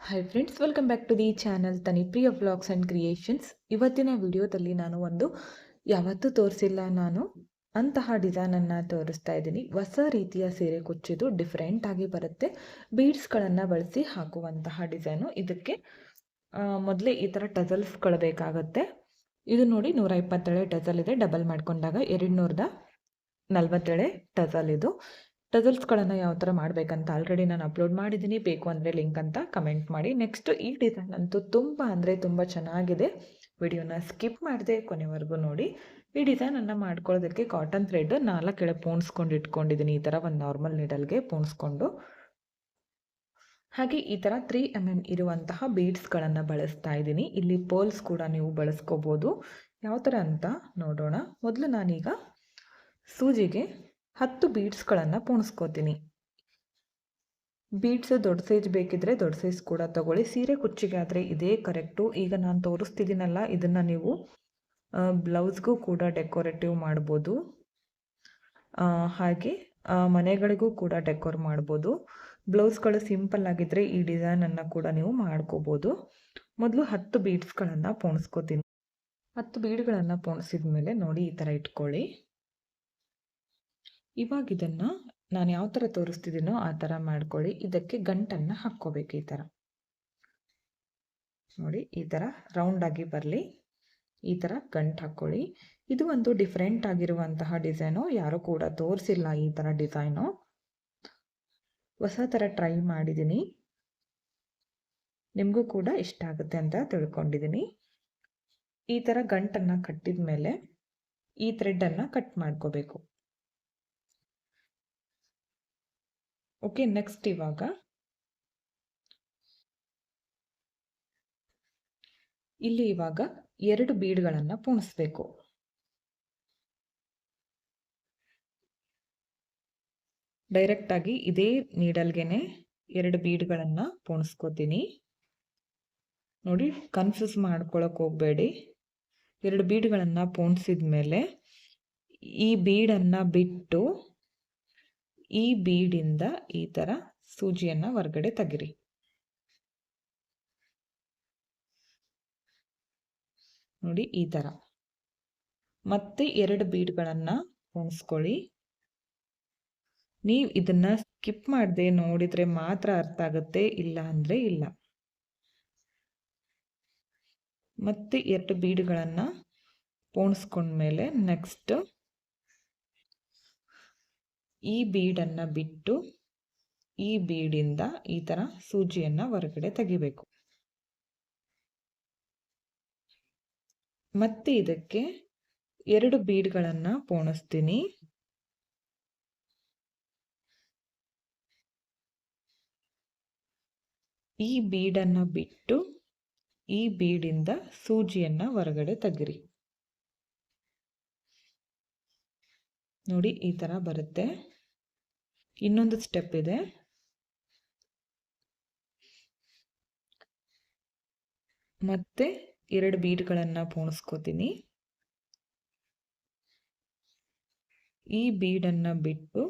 Hi friends, welcome back to the channel Tanipriya vlogs and creations. ಇವತ್ತಿನ ವಿಡಿಯೋದಲ್ಲಿ ನಾನು ಯಾವತ್ತೂ ತೋರಿಸಿಲ್ಲ ನಾನು ಅಂತಹ ಡಿಸೈನನ್ನು ತೋರಿಸ್ತಾ ಇದ್ದೀನಿ. ಹೊಸ ರೀತಿಯ ಸೀರೆ ಕುಚ್ಚಿದು ಡಿಫ್ರೆಂಟ್ ಆಗಿ ಬರುತ್ತೆ. ಬೀಡ್ಸ್ಗಳನ್ನು ಬಳಸಿ ಹಾಕುವಂತಹ ಡಿಸೈನು. ಇದಕ್ಕೆ ಮೊದಲೇ ಈ ಥರ ಟಸಲ್ಸ್ಗಳು ಬೇಕಾಗುತ್ತೆ. ಇದು ನೋಡಿ 127 ಟಸಲ್ ಇದೆ. ಡಬಲ್ ಮಾಡ್ಕೊಂಡಾಗ 247 ಟಸಲ್ ಇದು. ಟಸಲ್ಸ್ಗಳನ್ನು ಯಾವ ಥರ ಮಾಡಬೇಕಂತ ಆಲ್ರೆಡಿ ನಾನು ಅಪ್ಲೋಡ್ ಮಾಡಿದ್ದೀನಿ. ಬೇಕು ಅಂದರೆ ಲಿಂಕ್ ಅಂತ ಕಮೆಂಟ್ ಮಾಡಿ. ನೆಕ್ಸ್ಟ್ ಈ ಡಿಸೈನ್ ಅಂತೂ ತುಂಬ ಅಂದರೆ ತುಂಬ ಚೆನ್ನಾಗಿದೆ. ವಿಡಿಯೋನ ಸ್ಕಿಪ್ ಮಾಡದೆ ಕೊನೆವರೆಗೂ ನೋಡಿ. ಈ ಡಿಸೈನನ್ನು ಮಾಡ್ಕೊಳ್ಳೋದಕ್ಕೆ ಕಾಟನ್ ಥ್ರೆಡ್ 4 ಎಳೆ ಪೋಣಿಸ್ಕೊಂಡು ಇಟ್ಕೊಂಡಿದ್ದೀನಿ. ಈ ಥರ ಒಂದು ನಾರ್ಮಲ್ ನೀಡಲ್ಗೆ ಪೋಣಿಸ್ಕೊಂಡು, ಹಾಗೆ ಈ ಥರ 3 mm ಇರುವಂತಹ ಬೀಡ್ಸ್ಗಳನ್ನು ಬಳಸ್ತಾ ಇದ್ದೀನಿ. ಇಲ್ಲಿ ಪರ್ಲ್ಸ್ ಕೂಡ ನೀವು ಬಳಸ್ಕೋಬೋದು. ಯಾವ ಥರ ಅಂತ ನೋಡೋಣ. ಮೊದಲು ನಾನೀಗ ಸೂಜಿಗೆ 10 ಬೀಡ್ಸ್ಗಳನ್ನು ಪೋಣಿಸ್ಕೋತೀನಿ. ಬೀಡ್ಸ್ ದೊಡ್ಡ ಸೈಜ್ ಬೇಕಿದ್ರೆ ದೊಡ್ಡ ಸೈಜ್ ಕೂಡ ತಗೊಳ್ಳಿ. ಸೀರೆ ಕುಚ್ಚಿಗೆ ಆದರೆ ಇದೇ ಕರೆಕ್ಟು. ಈಗ ನಾನು ತೋರಿಸ್ತಿದ್ದೀನಲ್ಲ, ಇದನ್ನು ನೀವು ಬ್ಲೌಸ್ಗೂ ಕೂಡ ಡೆಕೋರೇಟಿವ್ ಮಾಡ್ಬೋದು. ಹಾಗೆ ಮನೆಗಳಿಗೂ ಕೂಡ ಡೆಕೋರ್ ಮಾಡ್ಬೋದು. ಬ್ಲೌಸ್ಗಳು ಸಿಂಪಲ್ ಆಗಿದ್ದರೆ ಈ ಡಿಸೈನನ್ನು ಕೂಡ ನೀವು ಮಾಡ್ಕೋಬೋದು. ಮೊದಲು 10 ಬೀಡ್ಸ್ಗಳನ್ನು ಪೋಣಿಸ್ಕೋತೀನಿ. 10 ಬೀಡ್ಗಳನ್ನು ಪೋಣಿಸಿದ ಮೇಲೆ ನೋಡಿ ಈ ಥರ ಇಟ್ಕೊಳ್ಳಿ. ಇವಾಗ ಇದನ್ನು ನಾನು ಯಾವ ಥರ ತೋರಿಸ್ತಿದ್ದೀನೋ ಆ ಥರ ಮಾಡ್ಕೊಳ್ಳಿ. ಇದಕ್ಕೆ ಗಂಟನ್ನು ಹಾಕ್ಕೋಬೇಕು. ಈ ಥರ ನೋಡಿ, ಈ ಥರ ರೌಂಡಾಗಿ ಬರಲಿ. ಈ ಥರ ಗಂಟು ಹಾಕ್ಕೊಳ್ಳಿ. ಇದು ಒಂದು ಡಿಫ್ರೆಂಟ್ ಆಗಿರುವಂತಹ ಡಿಸೈನು. ಯಾರೂ ಕೂಡ ತೋರಿಸಿಲ್ಲ ಈ ಥರ ಡಿಸೈನು. ಹೊಸ ಥರ ಟ್ರೈ ಮಾಡಿದ್ದೀನಿ. ನಿಮಗೂ ಕೂಡ ಇಷ್ಟ ಆಗುತ್ತೆ ಅಂತ ತಿಳ್ಕೊಂಡಿದ್ದೀನಿ. ಈ ಥರ ಗಂಟನ್ನು ಕಟ್ಟಿದ ಮೇಲೆ ಈ ಥ್ರೆಡನ್ನು ಕಟ್ ಮಾಡ್ಕೋಬೇಕು. ಓಕೆ, ನೆಕ್ಸ್ಟ್ ಇವಾಗ ಇಲ್ಲಿ 2 ಬೀಡ್ಗಳನ್ನು ಪೋಣಿಸ್ಬೇಕು. ಡೈರೆಕ್ಟಾಗಿ ಇದೇ ನೀಡಲ್ಗೆನೆ 2 ಬೀಡ್ಗಳನ್ನು ಪೋಣಿಸ್ಕೋತೀನಿ. ನೋಡಿ, ಕನ್ಫ್ಯೂಸ್ ಮಾಡ್ಕೊಳಕ್ಕೆ ಹೋಗಬೇಡಿ. 2 ಬೀಡ್ಗಳನ್ನು ಪೋಣಿಸಿದ ಮೇಲೆ ಈ ಬೀಡನ್ನು ಬಿಟ್ಟು ಈ ಬೀಡಿಂದ ಈ ಥರ ಸೂಜಿಯನ್ನು ಹೊರಗಡೆ ತೆಗಿರಿ. ನೋಡಿ, ಈ ಥರ ಮತ್ತೆ 2 ಬೀಡ್ಗಳನ್ನು ಪೋಣಿಸ್ಕೊಳ್ಳಿ. ನೀವು ಇದನ್ನು ಸ್ಕಿಪ್ ಮಾಡದೆ ನೋಡಿದರೆ ಮಾತ್ರ ಅರ್ಥ ಆಗುತ್ತೆ, ಇಲ್ಲ ಅಂದರೆ ಇಲ್ಲ. ಮತ್ತೆ 2 ಬೀಡ್ಗಳನ್ನು ಪೋಣಿಸ್ಕೊಂಡ್ಮೇಲೆ ನೆಕ್ಸ್ಟ್ ಈ ಬೀಡನ್ನು ಬಿಟ್ಟು ಈ ಬೀಡಿಂದ ಈ ಥರ ಸೂಜಿಯನ್ನು ಹೊರಗಡೆ ತೆಗಿಬೇಕು. ಮತ್ತೆ ಇದಕ್ಕೆ 2 ಬೀಡ್ಗಳನ್ನು ಪೋಣಿಸ್ತೀನಿ. ಈ ಬೀಡನ್ನು ಬಿಟ್ಟು ಈ ಬೀಡಿಂದ ಸೂಜಿಯನ್ನು ಹೊರಗಡೆ ತೆಗಿರಿ. ನೋಡಿ, ಈ ಥರ ಬರುತ್ತೆ. ಇನ್ನೊಂದು ಸ್ಟೆಪ್ ಇದೆ. ಮತ್ತೆ 2 ಬೀಡ್ಗಳನ್ನು ಪೋಣಿಸ್ಕೋತೀನಿ. ಈ ಬೀಡನ್ನು ಬಿಟ್ಟು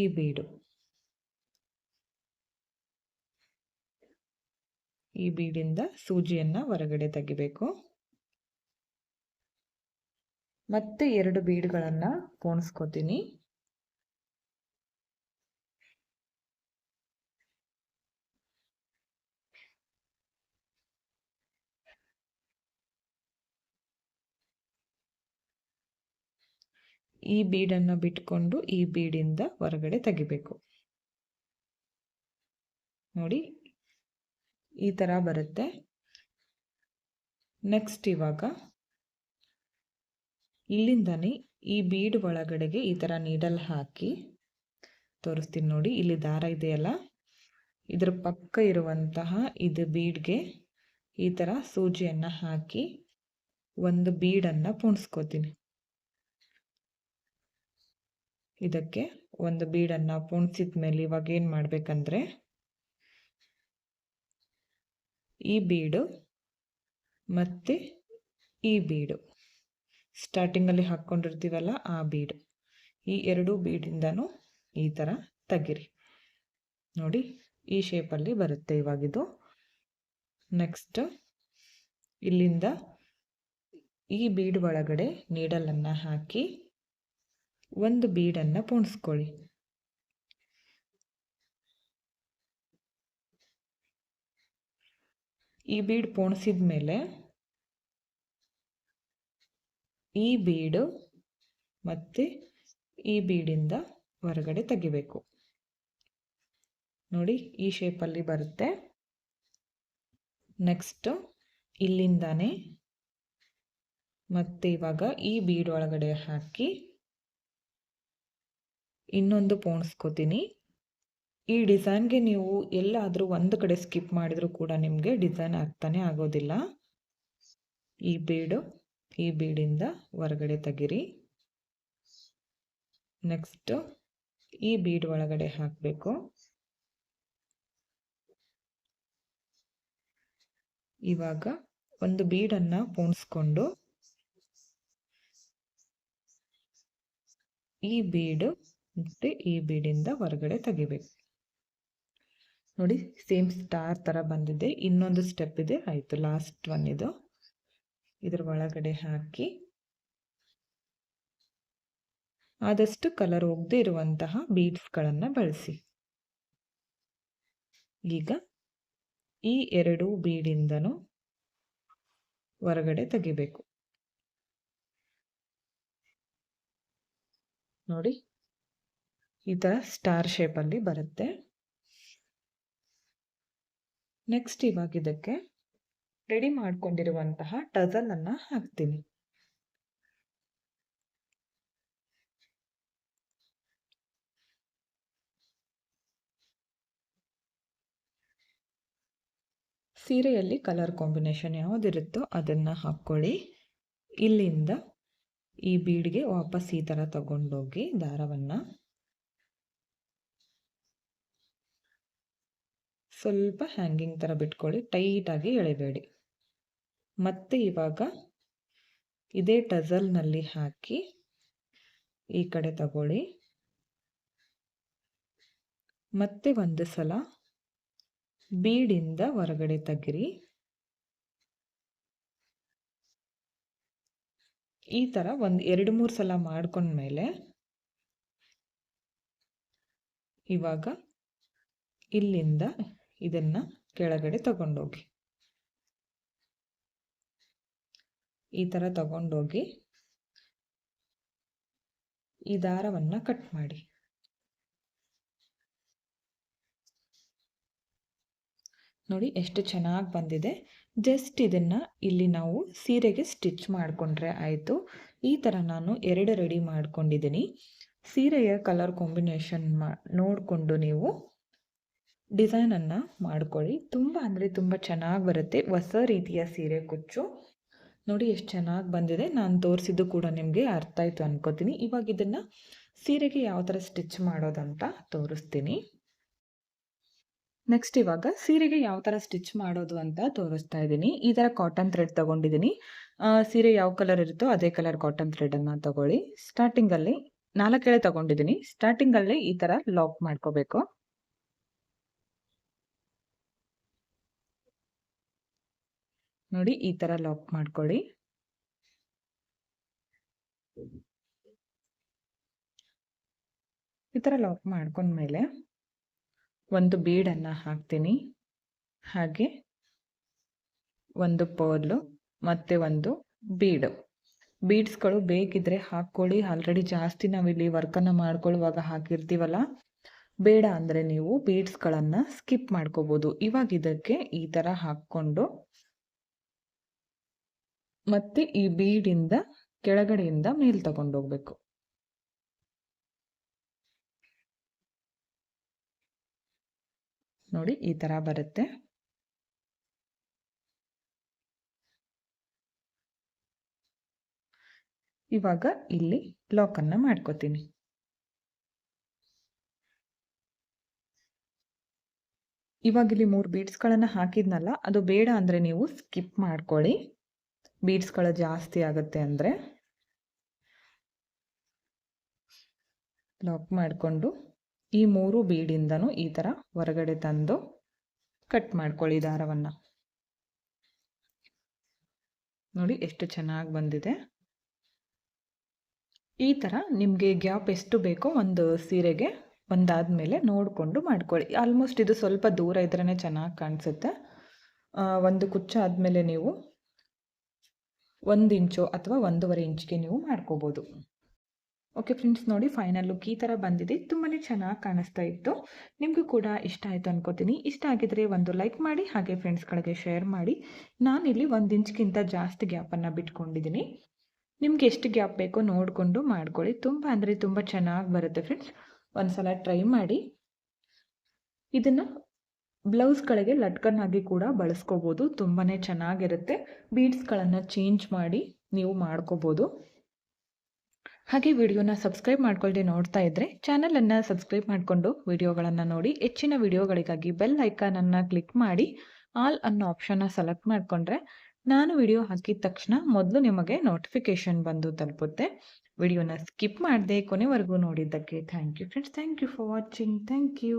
ಈ ಬೀಡು, ಈ ಬೀಡಿಂದ ಸೂಜಿಯನ್ನು ಹೊರಗಡೆ ತೆಗಿಬೇಕು. ಮತ್ತೆ 2 ಬೀಡ್ಗಳನ್ನು ಪೋಣಿಸ್ಕೋತೀನಿ. ಈ ಬೀಡನ್ನು ಬಿಟ್ಕೊಂಡು ಈ ಬೀಡಿಂದ ಹೊರಗಡೆ ತೆಗಿಬೇಕು. ನೋಡಿ, ಈ ಥರ ಬರುತ್ತೆ. ನೆಕ್ಸ್ಟ್ ಇವಾಗ ಇಲ್ಲಿಂದನೇ ಈ ಬೀಡ್ ಒಳಗಡೆಗೆ ಈ ಥರ ನೀಡಲ್ ಹಾಕಿ ತೋರಿಸ್ತೀನಿ. ನೋಡಿ, ಇಲ್ಲಿ ದಾರ ಇದೆಯಲ್ಲ, ಇದರ ಪಕ್ಕ ಇರುವಂತಹ ಇದು ಬೀಡ್ಗೆ ಈ ಥರ ಸೂಜಿಯನ್ನು ಹಾಕಿ ಒಂದು ಬೀಡನ್ನು ಪೋಣಿಸ್ಕೋತೀನಿ. ಇದಕ್ಕೆ ಒಂದು ಬೀಡನ್ನು ಪೋಣಿಸಿದ ಮೇಲೆ ಇವಾಗ ಏನು ಮಾಡಬೇಕಂದ್ರೆ ಈ ಬೀಡು ಮತ್ತು ಈ ಬೀಡು ಸ್ಟಾರ್ಟಿಂಗಲ್ಲಿ ಹಾಕ್ಕೊಂಡಿರ್ತೀವಲ್ಲ ಆ ಬೀಡು, ಈ 2 ಬೀಡಿಂದನೂ ಈ ಥರ ತೆಗಿರಿ. ನೋಡಿ, ಈ ಶೇಪಲ್ಲಿ ಬರುತ್ತೆ ಇವಾಗಿದು. ನೆಕ್ಸ್ಟ್ ಇಲ್ಲಿಂದ ಈ ಬೀಡ್ ಒಳಗಡೆ ನೀಡಲನ್ನು ಹಾಕಿ ಒಂದು ಬೀಡನ್ನು ಪೋಣಿಸ್ಕೊಳ್ಳಿ. ಈ ಬೀಡ್ ಪೋಣಿಸಿದ ಮೇಲೆ ಈ ಬೀಡು ಮತ್ತು ಈ ಬೀಡಿಂದ ಹೊರಗಡೆ ತೆಗಿಬೇಕು. ನೋಡಿ ಈ ಶೇಪಲ್ಲಿ ಬರುತ್ತೆ. ನೆಕ್ಸ್ಟ್ ಇಲ್ಲಿಂದಾನೆ ಮತ್ತೆ ಇವಾಗ ಈ ಬೀಡ್ ಒಳಗಡೆ ಹಾಕಿ ಇನ್ನೊಂದು ಪೋಣಿಸ್ಕೋತೀನಿ. ಈ ಡಿಸೈನ್ಗೆ ನೀವು ಎಲ್ಲಾದರೂ ಒಂದು ಕಡೆ ಸ್ಕಿಪ್ ಮಾಡಿದರೂ ಕೂಡ ನಿಮಗೆ ಡಿಸೈನ್ ಆಗ್ತಾನೆ ಆಗೋದಿಲ್ಲ. ಈ ಬೀಡಿಂದ ಹೊರಗಡೆ ತೆಗಿರಿ. ನೆಕ್ಸ್ಟ್ ಈ ಬೀಡ್ ಒಳಗಡೆ ಹಾಕಬೇಕು. ಇವಾಗ ಒಂದು ಬೀಡನ್ನು ಪೋಣಿಸ್ಕೊಂಡು ಈ ಬೀಡು ಮತ್ತು ಈ ಬೀಡಿಂದ ಹೊರಗಡೆ ತೆಗಿಬೇಕು. ನೋಡಿ ಸೇಮ್ ಸ್ಟಾರ್ ಥರ ಬಂದಿದೆ. ಇನ್ನೊಂದು ಸ್ಟೆಪ್ ಇದೆ, ಆಯಿತು, ಲಾಸ್ಟ್ ಒನ್ ಇದು. ಇದ್ರ ಒಳಗಡೆ ಹಾಕಿ ಆದಷ್ಟು ಕಲರ್ ಹೋಗದೆ ಇರುವಂತಹ ಬೀಡ್ಸ್ಗಳನ್ನು ಬಳಸಿ. ಈಗ ಈ ಎರಡು ಬೀಡಿಂದನೂ ಹೊರಗಡೆ ತೆಗಿಬೇಕು. ನೋಡಿ ಈ ಥರ ಸ್ಟಾರ್ ಶೇಪಲ್ಲಿ ಬರುತ್ತೆ. ನೆಕ್ಸ್ಟ್ ಇವಾಗ ಇದಕ್ಕೆ ರೆಡಿ ಮಾಡ್ಕೊಂಡಿರುವಂತಹ ಟಜಲನ್ನು ಹಾಕ್ತೀನಿ. ಸೀರೆಯಲ್ಲಿ ಕಲರ್ ಕಾಂಬಿನೇಷನ್ ಯಾವುದಿರುತ್ತೋ ಅದನ್ನು ಹಾಕ್ಕೊಳ್ಳಿ. ಇಲ್ಲಿಂದ ಈ ಬೀಡ್ಗೆ ವಾಪಸ್ ಈ ಥರ ತಗೊಂಡೋಗಿ ದಾರವನ್ನು ಸ್ವಲ್ಪ ಹ್ಯಾಂಗಿಂಗ್ ಥರ ಬಿಟ್ಕೊಳ್ಳಿ, ಟೈಟಾಗಿ ಎಳೆಬೇಡಿ. ಮತ್ತೆ ಇವಾಗ ಇದೇ ಟಜಲ್ನಲ್ಲಿ ಹಾಕಿ ಈ ಕಡೆ ತಗೊಳ್ಳಿ. ಮತ್ತೆ ಒಂದು ಸಲ ಬೀಡಿಂದ ಹೊರಗಡೆ ತೆಗಿರಿ. ಈ ಥರ ಒಂದು 2-3 ಸಲ ಮಾಡ್ಕೊಂಡ್ಮೇಲೆ ಇವಾಗ ಇಲ್ಲಿಂದ ಇದನ್ನು ಕೆಳಗಡೆ ತಗೊಂಡೋಗಿ ಈ ಥರ ತಗೊಂಡೋಗಿ ಈ ದಾರವನ್ನು ಕಟ್ ಮಾಡಿ. ನೋಡಿ ಎಷ್ಟು ಚೆನ್ನಾಗಿ ಬಂದಿದೆ. ಜಸ್ಟ್ ಇದನ್ನು ಇಲ್ಲಿ ನಾವು ಸೀರೆಗೆ ಸ್ಟಿಚ್ ಮಾಡಿಕೊಂಡ್ರೆ ಆಯಿತು. ಈ ಥರ ನಾನು 2 ರೆಡಿ ಮಾಡ್ಕೊಂಡಿದ್ದೀನಿ. ಸೀರೆಯ ಕಲರ್ ಕಾಂಬಿನೇಷನ್ ನೋಡಿಕೊಂಡು ನೀವು ಡಿಸೈನನ್ನು ಮಾಡ್ಕೊಳ್ಳಿ. ತುಂಬ ಅಂದರೆ ತುಂಬ ಚೆನ್ನಾಗಿ ಬರುತ್ತೆ. ಹೊಸ ರೀತಿಯ ಸೀರೆ ಕುಚ್ಚು ನೋಡಿ ಎಷ್ಟು ಚೆನ್ನಾಗಿ ಬಂದಿದೆ. ನಾನು ತೋರಿಸಿದ್ದು ಕೂಡ ನಿಮಗೆ ಅರ್ಥ ಆಯಿತು ಅನ್ಕೋತೀನಿ. ಇವಾಗ ಇದನ್ನು ಸೀರೆಗೆ ಯಾವ ಥರ ಸ್ಟಿಚ್ ಮಾಡೋದಂತ ತೋರಿಸ್ತೀನಿ. ನೆಕ್ಸ್ಟ್ ಇವಾಗ ಸೀರೆಗೆ ಯಾವ ಥರ ಸ್ಟಿಚ್ ಮಾಡೋದು ಅಂತ ತೋರಿಸ್ತಾ ಇದ್ದೀನಿ. ಈ ಥರ ಕಾಟನ್ ಥ್ರೆಡ್ ತೊಗೊಂಡಿದ್ದೀನಿ. ಸೀರೆ ಯಾವ ಕಲರ್ ಇರುತ್ತೋ ಅದೇ ಕಲರ್ ಕಾಟನ್ ಥ್ರೆಡನ್ನು ತಗೊಳ್ಳಿ. ಸ್ಟಾರ್ಟಿಂಗಲ್ಲಿ 4 ಎಳೆ ತೊಗೊಂಡಿದ್ದೀನಿ. ಸ್ಟಾರ್ಟಿಂಗಲ್ಲಿ ಈ ಥರ ಲಾಕ್ ಮಾಡ್ಕೋಬೇಕು. ನೋಡಿ ಈ ಥರ ಲಾಕ್ ಮಾಡ್ಕೊಳ್ಳಿ. ಈ ಥರ ಲಾಕ್ ಮಾಡ್ಕೊಂಡ್ಮೇಲೆ ಒಂದು ಬೀಡನ್ನು ಹಾಕ್ತೀನಿ. ಹಾಗೆ ಒಂದು ಪರ್ಲು ಮತ್ತು ಒಂದು ಬೀಡು. ಬೀಡ್ಸ್ಗಳು ಬೇಕಿದ್ರೆ ಹಾಕ್ಕೊಳ್ಳಿ. ಆಲ್ರೆಡಿ ಜಾಸ್ತಿ ನಾವಿಲ್ಲಿ ವರ್ಕನ್ನು ಮಾಡ್ಕೊಳ್ಳುವಾಗ ಹಾಕಿರ್ತೀವಲ್ಲ. ಬೇಡ ಅಂದರೆ ನೀವು ಬೀಡ್ಸ್ಗಳನ್ನು ಸ್ಕಿಪ್ ಮಾಡ್ಕೋಬೋದು. ಇವಾಗ ಇದಕ್ಕೆ ಈ ಥರ ಹಾಕ್ಕೊಂಡು ಮತ್ತೆ ಈ ಬೀಡಿಂದ ಕೆಳಗಡೆಯಿಂದ ಮೇಲ್ ತಗೊಂಡೋಗ್ಬೇಕು. ನೋಡಿ ಈ ಥರ ಬರುತ್ತೆ. ಇವಾಗ ಇಲ್ಲಿ ಲಾಕನ್ನು ಮಾಡ್ಕೋತೀನಿ. ಇವಾಗ ಇಲ್ಲಿ 3 ಬೀಡ್ಸ್ಗಳನ್ನು ಹಾಕಿದ್ನಲ್ಲ, ಅದು ಬೇಡ ಅಂದರೆ ನೀವು ಸ್ಕಿಪ್ ಮಾಡ್ಕೊಳ್ಳಿ. ಬೀಡ್ಸ್ಗಳು ಜಾಸ್ತಿ ಆಗುತ್ತೆ ಅಂದರೆ. ಲಾಕ್ ಮಾಡಿಕೊಂಡು ಈ 3 ಬೀಡಿಂದನೂ ಈ ಥರ ಹೊರಗಡೆ ತಂದು ಕಟ್ ಮಾಡ್ಕೊಳ್ಳಿ ದಾರವನ್ನು. ನೋಡಿ ಎಷ್ಟು ಚೆನ್ನಾಗಿ ಬಂದಿದೆ. ಈ ಥರ ನಿಮಗೆ ಗ್ಯಾಪ್ ಎಷ್ಟು ಬೇಕೋ ಒಂದು ಸೀರೆಗೆ ಒಂದಾದಮೇಲೆ ನೋಡಿಕೊಂಡು ಮಾಡ್ಕೊಳ್ಳಿ. ಆಲ್ಮೋಸ್ಟ್ ಇದು ಸ್ವಲ್ಪ ದೂರ ಇದ್ರೇ ಚೆನ್ನಾಗಿ ಕಾಣಿಸುತ್ತೆ. ಒಂದು ಕುಚ್ಚು ಆದಮೇಲೆ ನೀವು 1 ಇಂಚು ಅಥವಾ 1.5 ಇಂಚ್ಗೆ ನೀವು ಮಾಡ್ಕೋಬೋದು. ಓಕೆ ಫ್ರೆಂಡ್ಸ್, ನೋಡಿ ಫೈನಲ್ ಲುಕ್ ಈ ಥರ ಬಂದಿದೆ. ತುಂಬಾ ಚೆನ್ನಾಗಿ ಕಾಣಿಸ್ತಾ ಇತ್ತು. ನಿಮಗೂ ಕೂಡ ಇಷ್ಟ ಆಯಿತು ಅನ್ಕೋತೀನಿ. ಇಷ್ಟ ಆಗಿದ್ರೆ ಒಂದು ಲೈಕ್ ಮಾಡಿ, ಹಾಗೆ ಫ್ರೆಂಡ್ಸ್ಗಳಿಗೆ ಶೇರ್ ಮಾಡಿ. ನಾನಿಲ್ಲಿ 1 ಇಂಚ್ಗಿಂತ ಜಾಸ್ತಿ ಗ್ಯಾಪನ್ನು ಬಿಟ್ಕೊಂಡಿದ್ದೀನಿ. ನಿಮ್ಗೆ ಎಷ್ಟು ಗ್ಯಾಪ್ ಬೇಕೋ ನೋಡಿಕೊಂಡು ಮಾಡ್ಕೊಳ್ಳಿ. ತುಂಬ ಅಂದರೆ ತುಂಬ ಚೆನ್ನಾಗಿ ಬರುತ್ತೆ ಫ್ರೆಂಡ್ಸ್. ಒಂದ್ಸಲ ಟ್ರೈ ಮಾಡಿ. ಇದನ್ನು ಬ್ಲೌಸ್ಗಳಿಗೆ ಲಟ್ಕನ್ ಆಗಿ ಕೂಡ ಬಳಸ್ಕೋಬೋದು. ತುಂಬಾ ಚೆನ್ನಾಗಿರುತ್ತೆ. ಬೀಡ್ಸ್ಗಳನ್ನು ಚೇಂಜ್ ಮಾಡಿ ನೀವು ಮಾಡ್ಕೋಬೋದು. ಹಾಗೆ ವಿಡಿಯೋನ ಸಬ್ಸ್ಕ್ರೈಬ್ ಮಾಡ್ಕೊಳ್ಳದೆ ನೋಡ್ತಾ ಇದ್ದರೆ ಚಾನಲನ್ನು ಸಬ್ಸ್ಕ್ರೈಬ್ ಮಾಡಿಕೊಂಡು ವಿಡಿಯೋಗಳನ್ನು ನೋಡಿ. ಹೆಚ್ಚಿನ ವಿಡಿಯೋಗಳಿಗಾಗಿ ಬೆಲ್ ಐಕಾನನ್ನು ಕ್ಲಿಕ್ ಮಾಡಿ ಆಲ್ ಅನ್ನೋ ಆಪ್ಷನ್ನ ಸೆಲೆಕ್ಟ್ ಮಾಡಿಕೊಂಡ್ರೆ ನಾನು ವಿಡಿಯೋ ಹಾಕಿದ ತಕ್ಷಣ ಮೊದಲು ನಿಮಗೆ ನೋಟಿಫಿಕೇಷನ್ ಬಂದು ತಲುಪುತ್ತೆ. ವಿಡಿಯೋನ ಸ್ಕಿಪ್ ಮಾಡದೆ ಕೊನೆವರೆಗೂ ನೋಡಿದ್ದಕ್ಕೆ thank you friends. Thank you for watching. Thank you.